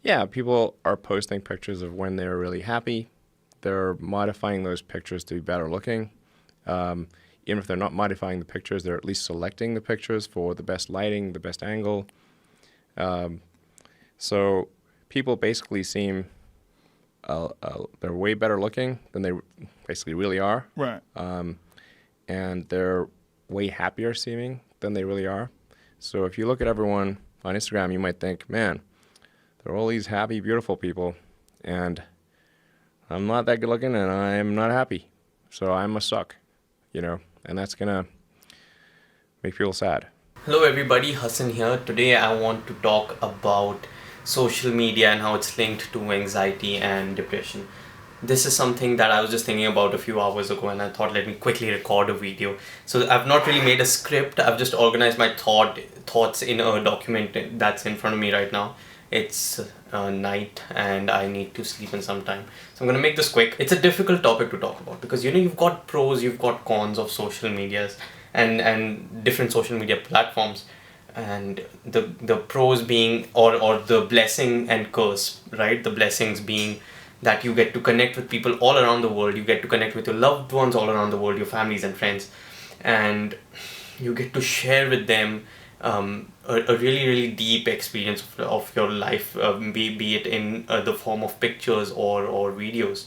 Yeah, people are posting pictures of when they're really happy. They're modifying those pictures to be better looking. Um, Even if they're not modifying the pictures, they're at least selecting the pictures for the best lighting, the best angle. Um, so people basically seem they're way better looking than they basically really are, Right. and they're way happier seeming than they really are. So if you look at everyone on Instagram, you might think, man, they're all these happy, beautiful people, and I'm not that good looking, and I'm not happy. So I must suck, and that's gonna make people sad. Hello everybody, Hassan here. Today I want to talk about social media and how it's linked to anxiety and depression. This is something that I was just thinking about a few hours ago and I thought let me quickly record a video. So I've not really made a script, I've just organized my thoughts in a document that's in front of me right now. It's night and I need to sleep in some time. So I'm going to make this quick. It's a difficult topic to talk about because you've got pros, you've got cons of social medias and different social media platforms, and the pros being or the blessing and curse, right? The blessings being that you get to connect with people all around the world, you get to connect with your loved ones all around the world, your families and friends, and you get to share with them a really really deep experience of your life, be it in the form of pictures or videos,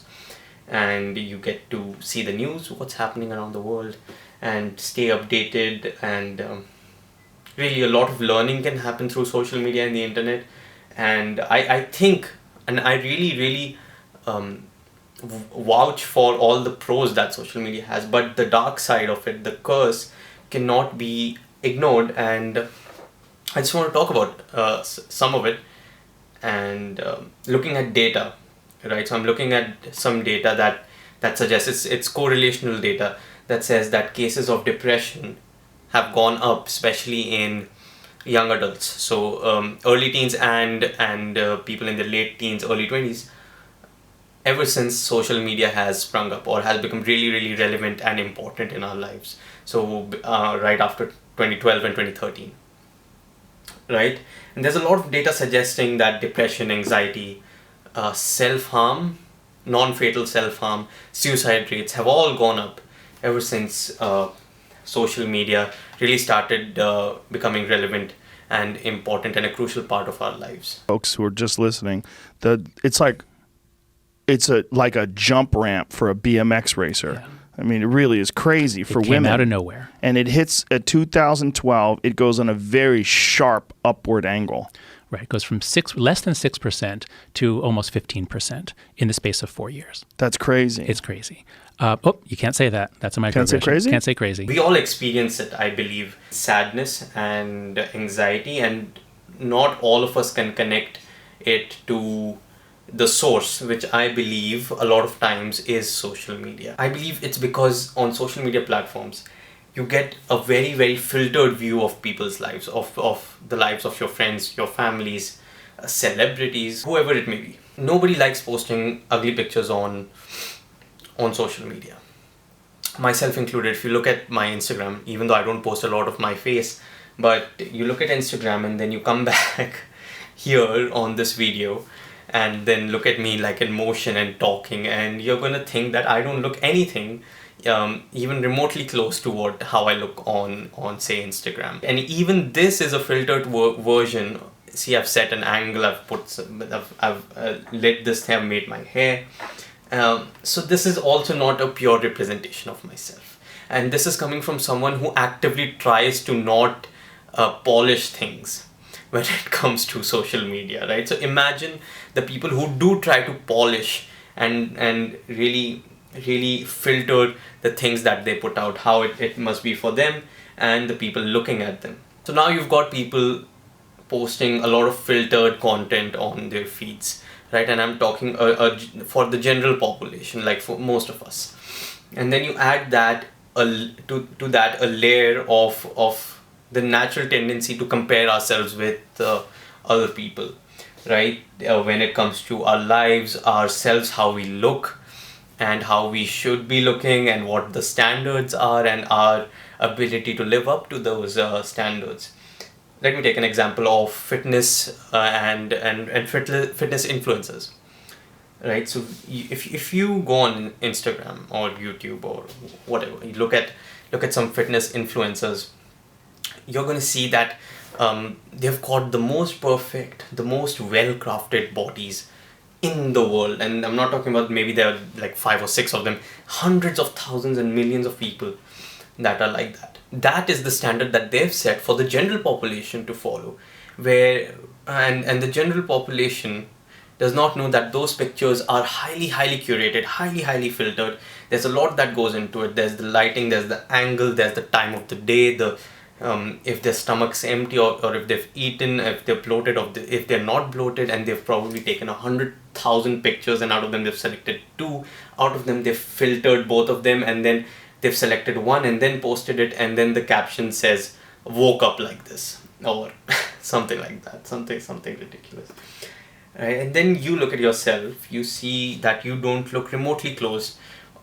and you get to see the news, what's happening around the world, and stay updated, and really a lot of learning can happen through social media and the internet. And I think, and I really really um, vouch for all the pros that social media has, but the dark side of it, the curse, cannot be ignored, and I just want to talk about some of it. And looking at data, right? So I'm looking at some data that suggests it's correlational data that says that cases of depression have gone up, especially in young adults. So early teens and people in the late teens, early 20s, ever since social media has sprung up or has become really really relevant and important in our lives. So right after 2012 and 2013, right? And there's a lot of data suggesting that depression, anxiety, self-harm, non-fatal self-harm, suicide rates have all gone up ever since social media really started becoming relevant and important and a crucial part of our lives. Folks who are just listening, it's like a jump ramp for a BMX racer. Yeah. I mean, it really is crazy for It came women. out of nowhere. And it hits at 2012. It goes on a very sharp upward angle. Right. It goes from less than 6% to almost 15% in the space of 4 years. That's crazy. It's crazy. You can't say that. That's a microaggression. Can't say crazy? Can't say crazy. We all experience it, I believe, sadness and anxiety, and not all of us can connect it to the source, which I believe a lot of times is social media. I believe it's because on social media platforms, you get a very, very filtered view of people's lives, of the lives of your friends, your families, celebrities, whoever it may be. Nobody likes posting ugly pictures on social media, myself included. If you look at my Instagram, even though I don't post a lot of my face, but you look at Instagram and then you come back here on this video and then look at me like in motion and talking, and you're gonna think that I don't look anything even remotely close to how I look on say Instagram. And even this is a filtered version. See, I've set an angle, I've lit this thing, I've made my hair. So this is also not a pure representation of myself, and this is coming from someone who actively tries to not polish things when it comes to social media, right? So imagine the people who do try to polish and really really filter the things that they put out, how it must be for them and the people looking at them. So now you've got people posting a lot of filtered content on their feeds, right? And I'm talking for the general population, like for most of us. And then you add that to that a layer of the natural tendency to compare ourselves with other people, right? When it comes to our lives, ourselves, how we look and how we should be looking and what the standards are and our ability to live up to those standards. let me take an example of fitness and fitness influencers, right? So if you go on Instagram or YouTube or whatever, you look at some fitness influencers, you're going to see that they've got the most perfect, the most well-crafted bodies in the world. And I'm not talking about maybe there are like 5 or 6 of them, hundreds of thousands and millions of people that are like that. That is the standard that they've set for the general population to follow, where and the general population does not know that those pictures are highly curated, highly filtered. There's a lot that goes into it. There's the lighting, there's the angle, there's the time of the day, the if their stomach's empty or if they've eaten, if they're bloated or if they're not bloated, and they've probably taken 100,000 pictures, and out of them they've selected 2. Out of them they've filtered both of them, and then they've selected 1 and then posted it, and then the caption says "woke up like this" or something like that, something ridiculous. Right? And then you look at yourself, you see that you don't look remotely close,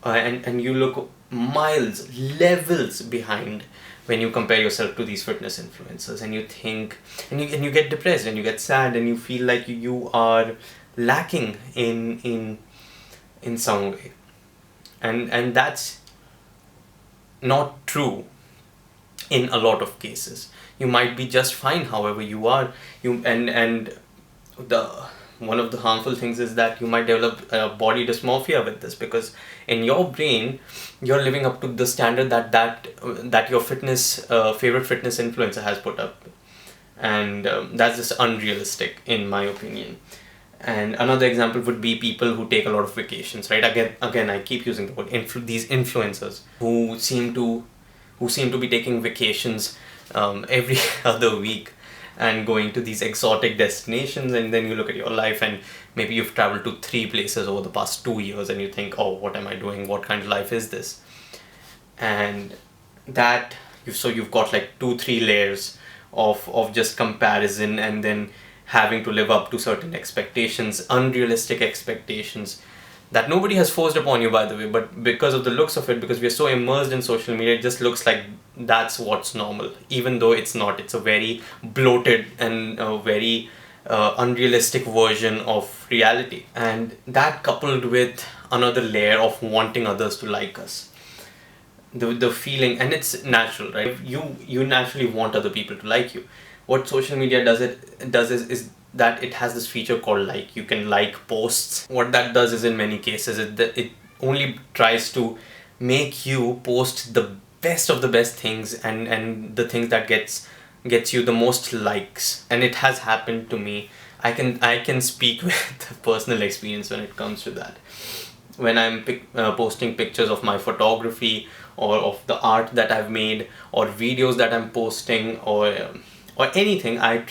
and you look miles, levels behind when you compare yourself to these fitness influencers, and you think, and you get depressed, and you get sad, and you feel like you are lacking in some way, and that's not true in a lot of cases. You might be just fine however you are, and the one of the harmful things is that you might develop body dysmorphia with this, because in your brain you're living up to the standard that your favorite fitness influencer has put up, and that's just unrealistic in my opinion. And another example would be people who take a lot of vacations, right? Again, I keep using the word these influencers who seem to be taking vacations every other week and going to these exotic destinations, and then you look at your life and maybe you've traveled to 3 places over the past 2 years, and you think, oh, what am I doing? What kind of life is this? And you've got like 2-3 layers of just comparison, and then having to live up to certain expectations, unrealistic expectations that nobody has forced upon you, by the way, but because of the looks of it, because we're so immersed in social media, it just looks like that's what's normal, even though it's not. It's a very bloated and a very unrealistic version of reality, and that coupled with another layer of wanting others to like us, the feeling, and it's natural, right? You naturally want other people to like you. What social media does is that it has this feature called like. You can like posts. What that does is, in many cases, it only tries to make you post the best of the best things, and the things that gets you the most likes. And it has happened to me. I can speak with personal experience when it comes to that. When I'm posting pictures of my photography or of the art that I've made, or videos that I'm posting, or anything, I've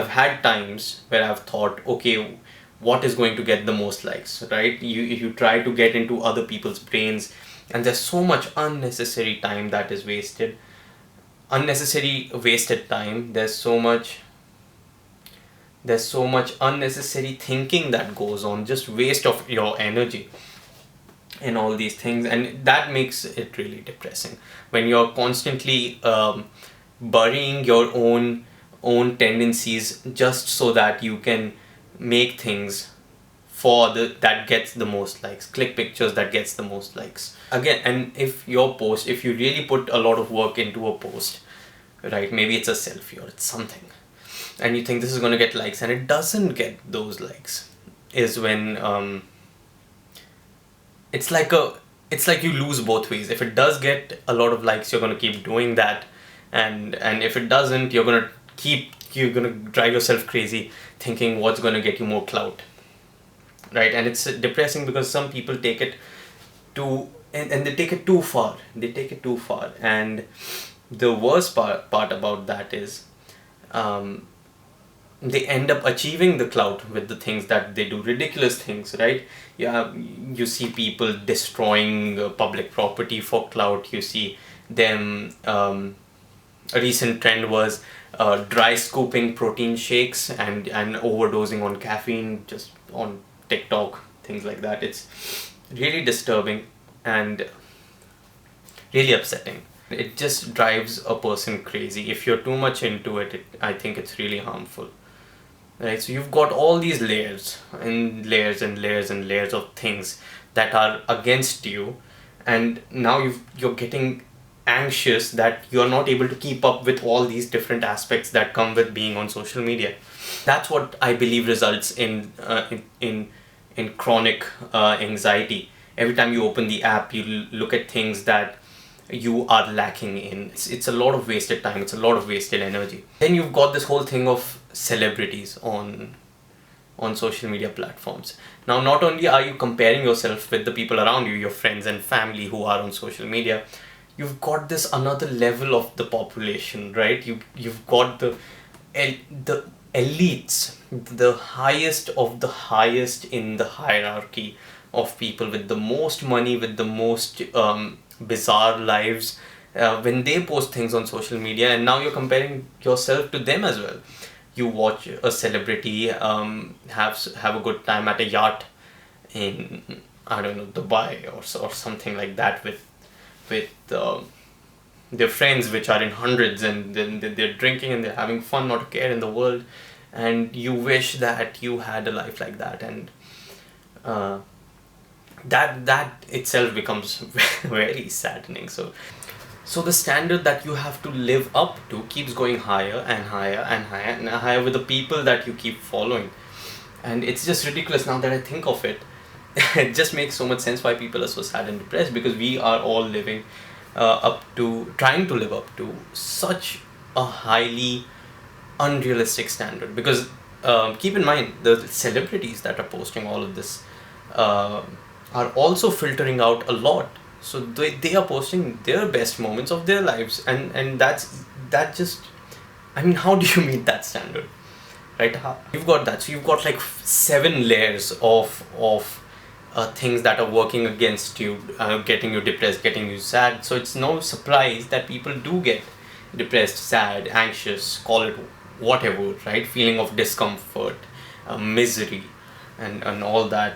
had times where I've thought, okay, what is going to get the most likes, right? You try to get into other people's brains, and there's so much unnecessary time that is wasted. Unnecessary wasted time. There's so much unnecessary thinking that goes on, just waste of your energy in all these things, and that makes it really depressing when you're constantly burying your own tendencies just so that you can make things that gets the most likes, click pictures that gets the most likes. Again, and if you really put a lot of work into a post, right, maybe it's a selfie or it's something, and you think this is going to get likes, and it doesn't get those likes, is when it's like you lose both ways. If it does get a lot of likes, you're going to keep doing that, and if it doesn't, you're going to drive yourself crazy thinking what's going to get you more clout, right? And it's depressing because some people take it and they take it too far. And the worst part about that is they end up achieving the clout with the things that they do, ridiculous things, right? You see people destroying public property for clout. You see them, a recent trend was dry scooping protein shakes and overdosing on caffeine just on TikTok, things like that. It's really disturbing and really upsetting. It just drives a person crazy. If you're too much into it, I think it's really harmful. Right? So you've got all these layers and layers and layers and layers of things that are against you, and now you're getting anxious that you're not able to keep up with all these different aspects that come with being on social media. That's what I believe results in chronic anxiety. Every time you open the app, you look at things that you are lacking in. It's a lot of wasted time, it's a lot of wasted energy. Then you've got this whole thing of celebrities on social media platforms. Now, not only are you comparing yourself with the people around you, your friends and family who are on social media, you've got this another level of the population, right? You've got the elites, the highest of the highest in the hierarchy of people with the most money, with the most bizarre lives, when they post things on social media, and now you're comparing yourself to them as well. You watch a celebrity have a good time at a yacht in, I don't know, Dubai or something like that with their friends, which are in hundreds, and then they're drinking and they're having fun, not a care in the world, and you wish that you had a life like that, and that itself becomes very saddening. So the standard that you have to live up to keeps going higher and higher and higher and higher with the people that you keep following. And it's just ridiculous now that I think of it. It just makes so much sense why people are so sad and depressed, because we are all living trying to live up to such a highly unrealistic standard. Because keep in mind, the celebrities that are posting all of this are also filtering out a lot. So they are posting their best moments of their lives, and that just, I mean, how do you meet that standard, right? You've got that. So you've got like 7 layers of things that are working against you, getting you depressed, getting you sad. So it's no surprise that people do get depressed, sad, anxious, call it whatever, right? Feeling of discomfort, misery, and all that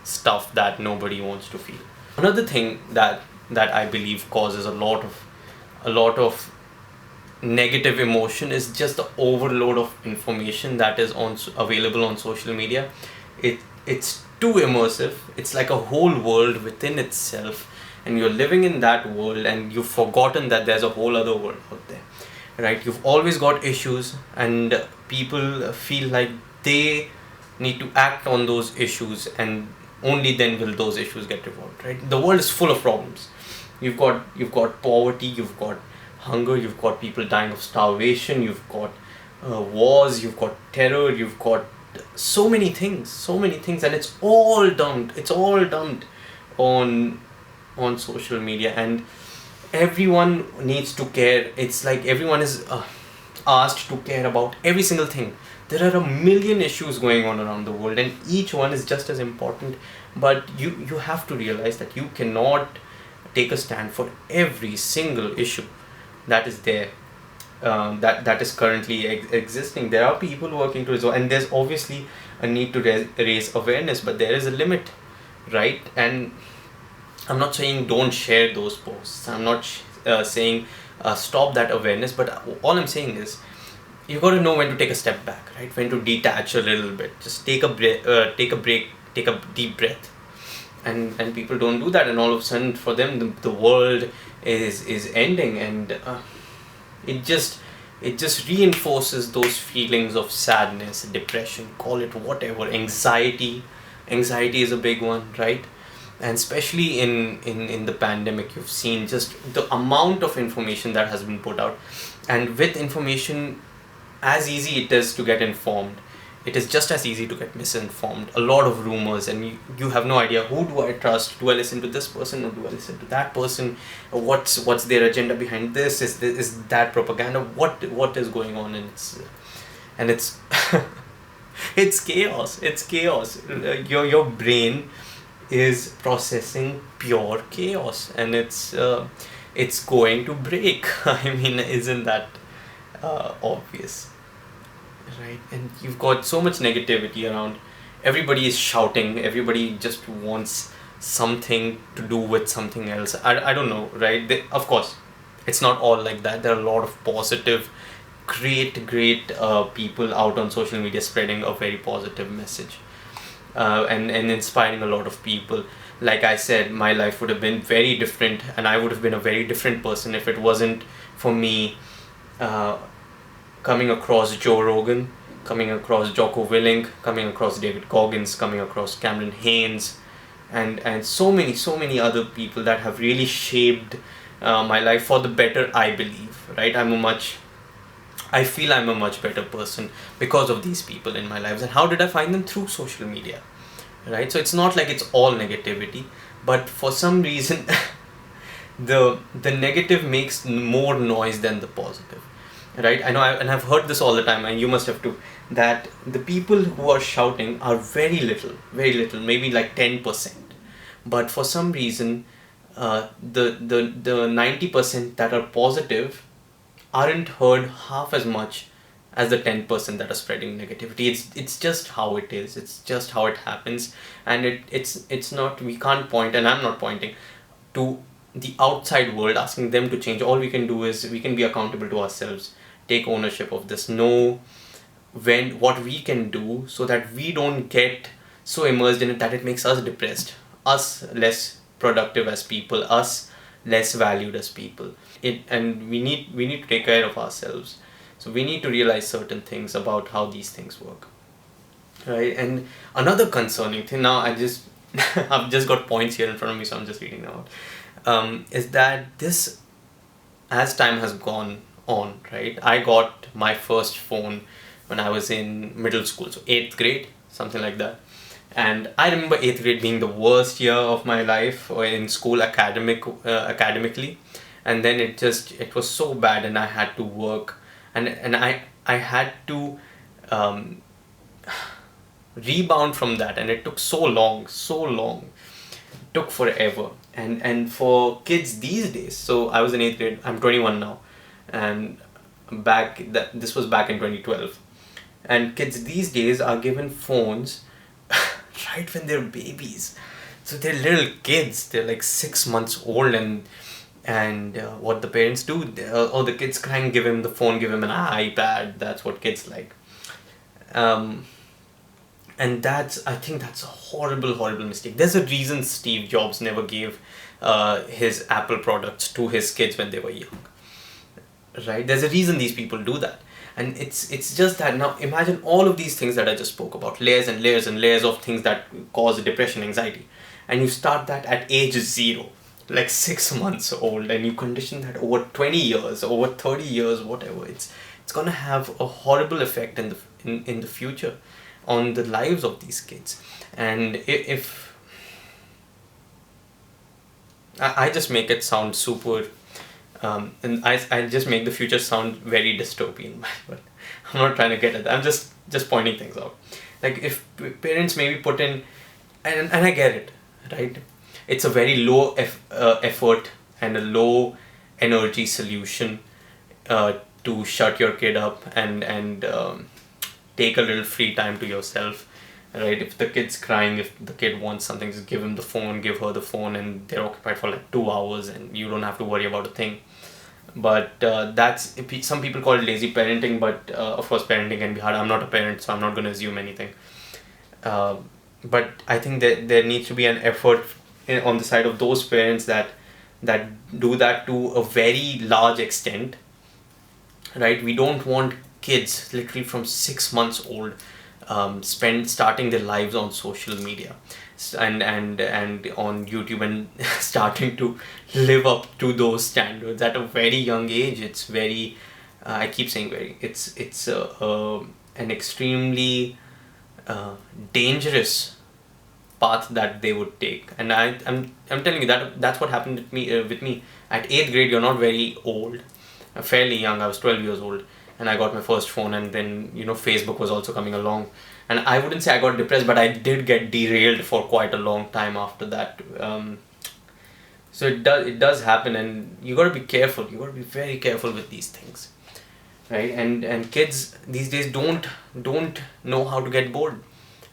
stuff that nobody wants to feel. Another thing that I believe causes a lot of negative emotion is just the overload of information that is available on social media. It's too immersive. It's like a whole world within itself, and you're living in that world, and you've forgotten that there's a whole other world out there, right? You've always got issues, and people feel like they need to act on those issues, and only then will those issues get resolved, right? The world is full of problems. You've got poverty, you've got hunger, you've got people dying of starvation, you've got wars, you've got terror, you've got so many things, and it's all dumped on social media, and everyone needs to care. It's like everyone is asked to care about every single thing. There are a million issues going on around the world, and each one is just as important, but you have to realize that you cannot take a stand for every single issue that is there, that is currently existing. There are people working to resolve, and there's obviously a need to raise awareness, but there is a limit, right? And I'm not saying don't share those posts. I'm not saying stop that awareness, but all I'm saying is you got to know when to take a step back, right? When to detach a little bit. Just take a break, take a deep breath. And people don't do that, and all of a sudden for them the world is ending, and it just reinforces those feelings of sadness, depression, call it whatever, anxiety is a big one, right? And especially in the pandemic, you've seen just the amount of information that has been put out, and with information, as easy it is to get informed, it is just as easy to get misinformed. A lot of rumors, and you have no idea, who do I trust? Do I listen to this person or do I listen to that person? What's their agenda behind this? Is that propaganda? What is going on? And it's it's chaos. Your brain is processing pure chaos, and it's going to break. I mean, isn't that obvious? Right? And you've got so much negativity around. Everybody is shouting, everybody just wants something to do with something else. I don't know, right? Of course, it's not all like that. There are a lot of positive, great people out on social media spreading a very positive message, and inspiring a lot of people. Like I said, my life would have been very different, and I would have been a very different person if it wasn't for me coming across Joe Rogan, coming across Jocko Willink, coming across David Goggins, coming across Cameron Hanes, and so many other people that have really shaped my life for the better, I believe, right? I feel I'm a much better person because of these people in my lives. And how did I find them? Through social media, right? So it's not like it's all negativity, but for some reason the negative makes more noise than the positive, right? I know, and I've heard this all the time, and you must have too, that the people who are shouting are very little, maybe like 10%, but for some reason the 90% that are positive aren't heard half as much as the 10% that are spreading negativity. It's just how it is. It's just how it happens, and it's not. We can't point, and I'm not pointing to the outside world asking them to change. All we can do is we can be accountable to ourselves, take ownership of this, know what we can do so that we don't get so immersed in it that it makes us depressed, us less productive as people, us less valued as people. And we need to take care of ourselves. So we need to realize certain things about how these things work, right? And another concerning thing, now I've just got points here in front of me, so I'm just reading them out, is that this, as time has gone on, right? I got my first phone when I was in middle school, so 8th grade, something like that. And I remember 8th grade being the worst year of my life in school academically. And then it was so bad, and I had to work, and I had to rebound from that, and it took so long, it took forever. And for kids these days, so I was in 8th grade, I'm 21 now, and this was back in 2012, and kids these days are given phones right when they're babies. So they're little kids, they're like 6 months old, and what the parents do, the kids crying, give him the phone, give him an iPad. That's what kids like. And I think that's a horrible mistake. There's a reason Steve Jobs never gave his Apple products to his kids when they were young, right? There's a reason these people do that. And it's just that, now imagine all of these things that I just spoke about, layers and layers and layers of things that cause depression, anxiety, and you start that at age 0, like 6 months old, and you condition that over 20 years, over 30 years, whatever. It's gonna have a horrible effect in the future on the lives of these kids. And if I just make it sound super, and I just make the future sound very dystopian, but I'm not trying to get at that. I'm just pointing things out. Like, if parents maybe put in, and I get it, right? It's a very low effort and a low energy solution to shut your kid up and take a little free time to yourself, right? If the kid's crying, if the kid wants something, just give him the phone, give her the phone, and they're occupied for like 2 hours, and you don't have to worry about a thing. But some people call it lazy parenting, but of course parenting can be hard. I'm not a parent, so I'm not going to assume anything. But I think that there needs to be an effort on the side of those parents that do that to a very large extent, right? We don't want kids literally from 6 months old starting their lives on social media and on YouTube, and starting to live up to those standards at a very young age. It's very I keep saying very, it's an extremely dangerous path that they would take. And I'm telling you that's what happened with me at 8th grade. You're not very old, fairly young. I was 12 years old, and I got my first phone, and then Facebook was also coming along, and I wouldn't say I got depressed, but I did get derailed for quite a long time after that. So it does happen, and you got to be careful. You got to be very careful with these things, right? And kids these days don't know how to get bored.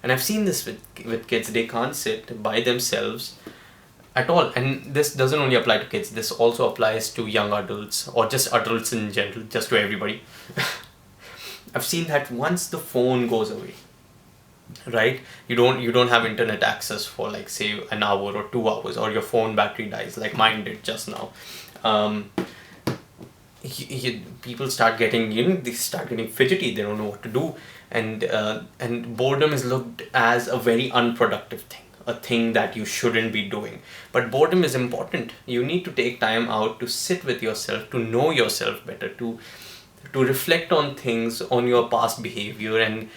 And I've seen this with kids. They can't sit by themselves at all. And this doesn't only apply to kids, this also applies to young adults, or just adults in general, just to everybody. I've seen that once the phone goes away, right, you don't have internet access for, like, say, an hour or 2 hours, or your phone battery dies like mine did just now. People start getting, they start getting fidgety, they don't know what to do, and boredom is looked as a very unproductive thing, a thing that you shouldn't be doing. But boredom is important. You need to take time out to sit with yourself, to know yourself better, to reflect on things, on your past behavior, and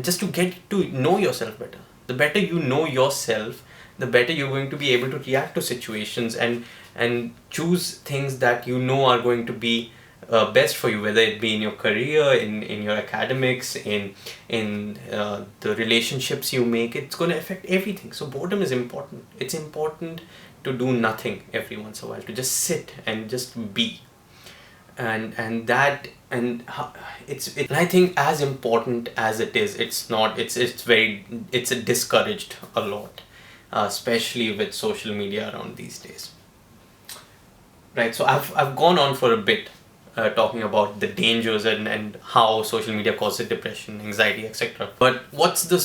just to get to know yourself better. The better you know yourself, the better you're going to be able to react to situations and choose things that you know are going to be best for you, whether it be in your career, in your academics, in the relationships you make. It's going to affect everything. So boredom is important. It's important to do nothing every once in a while, to just sit and just be. And I think as important as it is, it's discouraged a lot, especially with social media around these days. Right, so I've gone on for a bit talking about the dangers and how social media causes depression, anxiety, etc. But what's the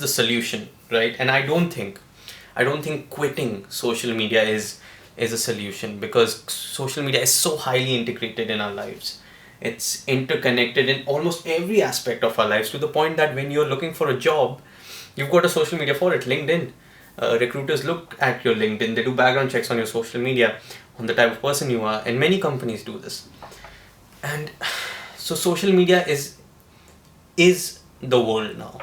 solution, right? And I don't think quitting social media is a solution, because social media is so highly integrated in our lives. It's interconnected in almost every aspect of our lives, to the point that when you're looking for a job, you've got a social media for it. LinkedIn. Recruiters look at your LinkedIn, they do background checks on your social media, on the type of person you are, and many companies do this. And so social media is the world now.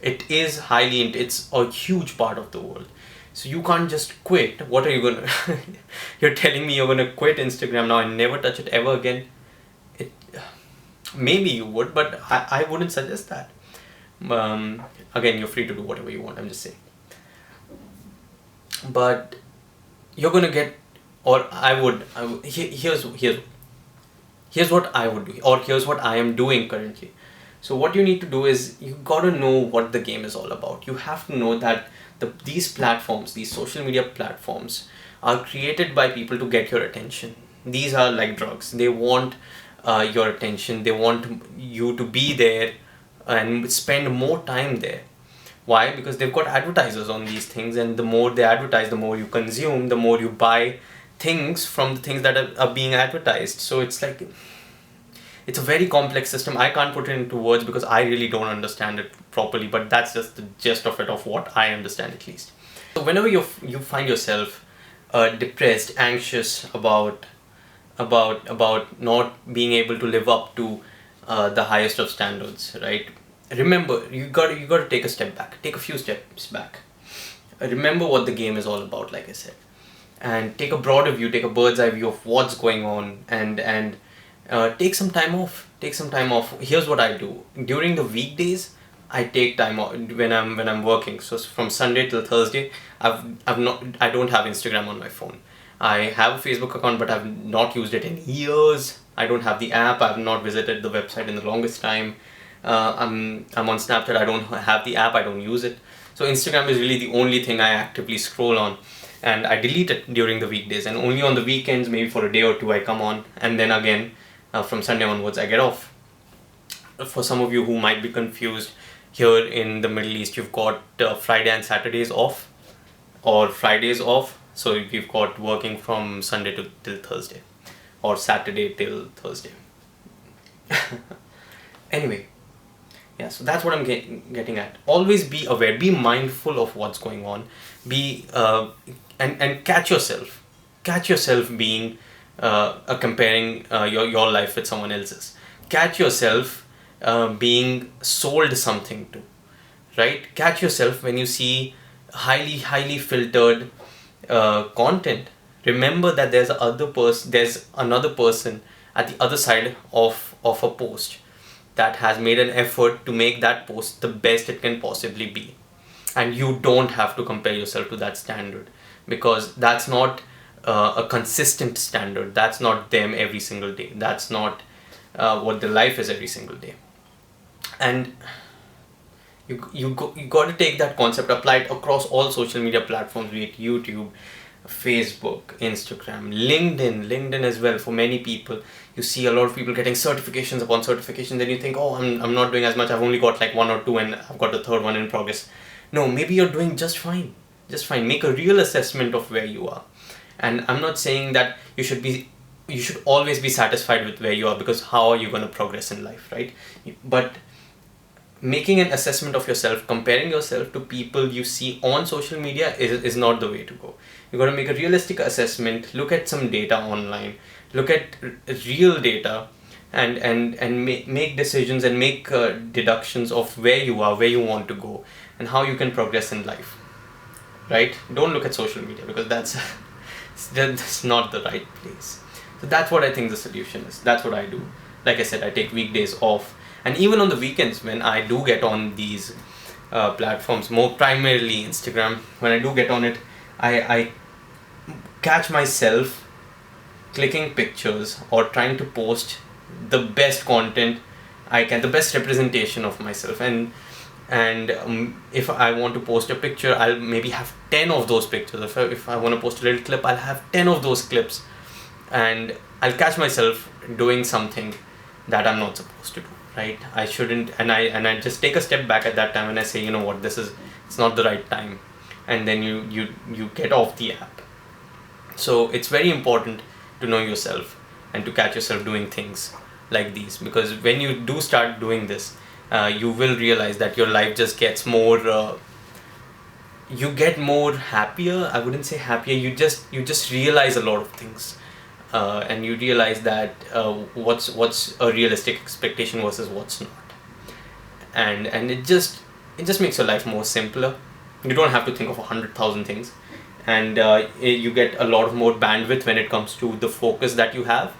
It is it's a huge part of the world. So you can't just quit. What are you gonna you're telling me you're gonna quit Instagram now and never touch it ever again? Maybe you would, but I wouldn't suggest that. Again, you're free to do whatever you want, I'm just saying. But you're gonna get, or here's what I would do, or here's what I am doing currently. So what you need to do is, you gotta know what the game is all about. You have to know that these social media platforms are created by people to get your attention. These are like drugs. They want your attention. They want you to be there and spend more time there. Why? Because they've got advertisers on these things, and the more they advertise, the more you consume, the more you buy things from the things that are being advertised. So it's like, it's a very complex system. I can't put it into words because I really don't understand it properly, but that's just the gist of it, of what I understand at least. So whenever you find yourself depressed, anxious about not being able to live up to the highest of standards, right? Remember, you got to take a step back, take a few steps back. Remember what the game is all about, like I said, and take a broader view, take a bird's eye view of what's going on, and take some time off. Here's what I do during the weekdays. I take time off when I'm working. So from Sunday till Thursday, I don't have Instagram on my phone. I have a Facebook account, but I've not used it in years. I don't have the app. I've not visited the website in the longest time. I'm on Snapchat. I don't have the app. I don't use it. So Instagram is really the only thing I actively scroll on, and I delete it during the weekdays, and only on the weekends, maybe for a day or two, I come on, and then again from Sunday onwards I get off. For some of you who might be confused, here in the Middle East you've got Friday and Saturdays off, or Fridays off. So you've got working from Sunday till Thursday, or Saturday till Thursday. Anyway, yeah, so that's what I'm getting at. Always be aware, be mindful of what's going on, be and catch yourself being comparing your life with someone else's. Catch yourself being sold something to, right? Catch yourself when you see highly filtered content. Remember that there's another person at the other side of a post that has made an effort to make that post the best it can possibly be, and you don't have to compare yourself to that standard, because that's not a consistent standard. That's not them every single day. That's not what their life is every single day. And You got to take that concept, apply it across all social media platforms, be it YouTube, Facebook, Instagram, LinkedIn as well. For many people, you see a lot of people getting certifications upon certifications, and you think, oh, I'm not doing as much, I've only got like 1 or 2 and I've got the third one in progress. No, maybe you're doing just fine. Make a real assessment of where you are. And I'm not saying that you should always be satisfied with where you are, because how are you going to progress in life, right? But making an assessment of yourself, comparing yourself to people you see on social media is not the way to go. You got to make a realistic assessment, look at some data online, look at real data, and make decisions and make deductions of where you are, where you want to go, and how you can progress in life, right? Don't look at social media, because that's not the right place. So that's what I think the solution is. That's what I do. Like I said, I take weekdays off, and even on the weekends when I do get on these platforms, more primarily Instagram, when I do get on it, I catch myself clicking pictures or trying to post the best content I can, the best representation of myself. And if I want to post a picture, I'll maybe have 10 of those pictures. If I want to post a little clip, I'll have 10 of those clips, and I'll catch myself doing something that I'm not supposed to do, right? I shouldn't, and I just take a step back at that time, and I say, you know what, it's not the right time, and then you get off the app. So it's very important to know yourself and to catch yourself doing things like these, because when you do start doing this, you will realize that your life just gets more you get more happier. I wouldn't say happier, you just realize a lot of things, and you realize that what's a realistic expectation versus what's not, and it just makes your life more simpler. You don't have to think of 100,000 things, and you get a lot more bandwidth when it comes to the focus that you have,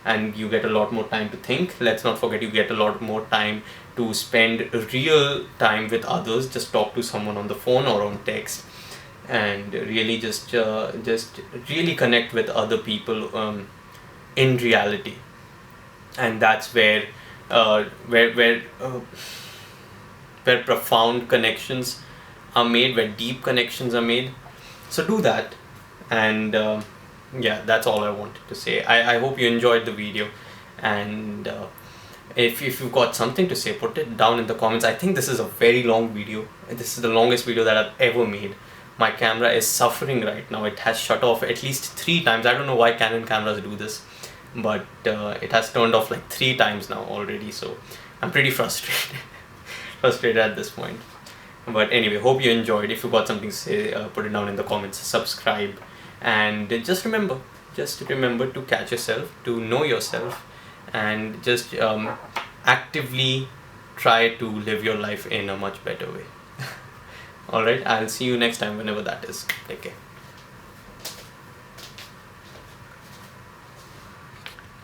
and you get a lot more time to think. Let's not forget, you get a lot more time to spend real time with others. Just talk to someone on the phone or on text, and really just really connect with other people in reality. And that's where profound connections are made, where deep connections are made. So do that, and yeah, that's all I wanted to say. I hope you enjoyed the video, and if you've got something to say, put it down in the comments. I think this is a very long video. This is the longest video that I've ever made. My camera is suffering right now. It has shut off at least 3 times. I don't know why Canon cameras do this, but it has turned off like 3 times now already, so I'm pretty frustrated at this point. But anyway, hope you enjoyed. If you got something to say, put it down in the comments, subscribe, and just remember to catch yourself, to know yourself, and just actively try to live your life in a much better way. Alright, I'll see you next time, whenever that is. Take care.